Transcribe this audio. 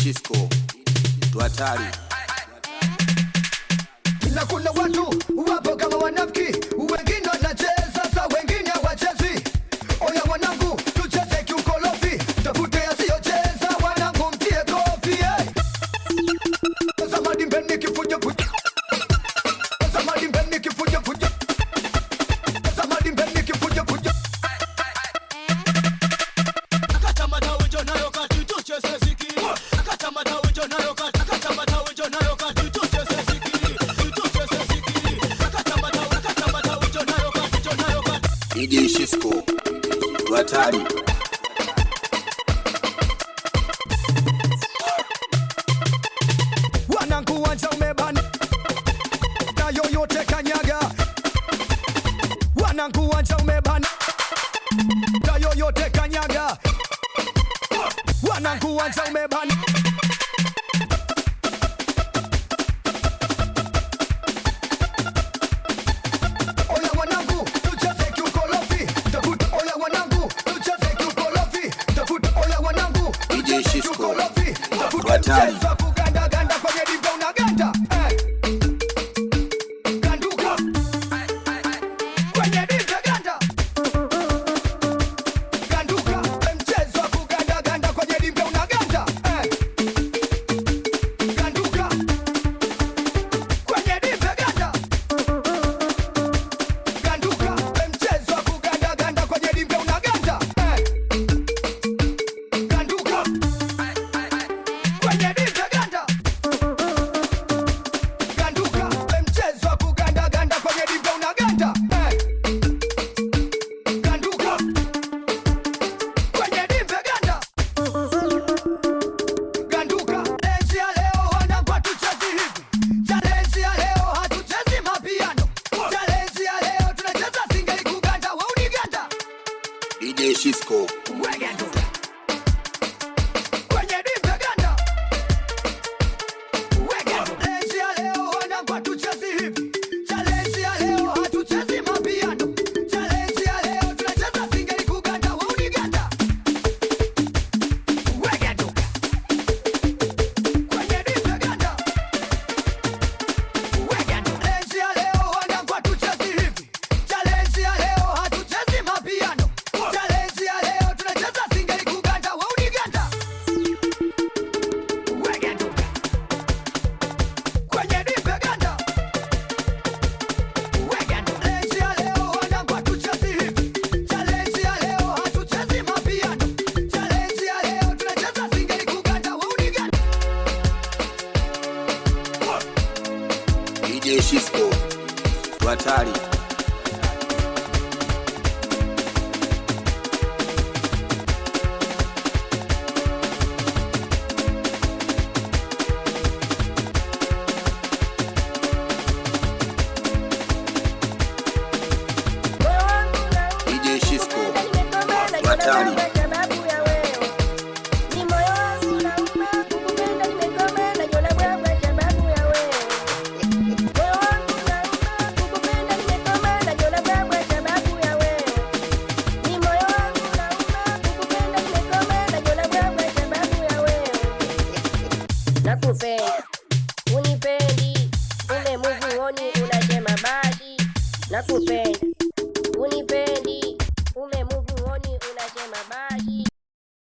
Shisco tuatari. Na kuna watu wapo kama wanafiki, wengine wanacheza sa wengine hawachezi. Oya wanangu tucheze kiukolofi, tafute asiyocheza wanangu mtie kofi. Zamadi mbeni kifuja fuja, zamadi mbeni kifuja fuja, zamadi mbeni kifuja fuja. Akata madawi jonayo kati tucheze ziki, akata madawi jonayo kati, akata madawi jonayo kati tucheze ziki. DJ Shisco tuatari. Wanangu wanja umebana na yoyote kanyaga. Wanangu wanja umebana na yoyote kanyaga. Wanangu wanja umebana. Oya wanangu tucheze kiukolofi, tafuta. Oya wanangu tucheze kiukolofi, tafuta. Oya wanangu DJ Shisco kiukolofi, tafuta. tuatari. Cheza kuganda ganda kwenye diva unaganda. Ganduka kwenye diva ganda. Ganduka mchezo wa kuganda ganda kwenye diva unaganda. Ganduka kwenye diva ganda. Ganduka mchezo wa kuganda ganda kwenye diva unaganda. Ganduka kwenye diva ganda. Ganduka mchezo wa kuganda ganda kwenye diva unaganda. Ganduka kwenye diva ganda. Ganduka lenzi ya leo wanangu hatuchezi hivi. Challenge ya leo hatuchezi mapiano. Challenge ya leo tunacheza singeli kuganda wa uniganda. DJ Shisco Weganduka kwenye diva ganda. Weganduka lenzi ya leo wanangu hatuchezi hivi. Challenge ya leo hatuchezi mapiano. Challenge ya leo tunacheza singeli kuganda wa uniganda. Weganduka kwenye diva ganda. Weganduka lenzi ya leo wanangu hatuchezi hivi. Challenge ya leo hatuchezi mapiano. Challenge ya leo tunacheza singeli kuganda wa uniganda. Weganduka kwenye diva ganda. Weganduka lenzi ya leo wanangu hatuchezi hivi. Challenge ya leo hatuchezi mapiano. Challenge ya leo tunacheza singeli kuganda wa uniganda. DJ Shisco tuatari. DJ Shisco tuatari. Nakupenda, unipendi, umemuvuoni unasema basi. Nakupenda, unipendi, umemuvuoni unasema basi.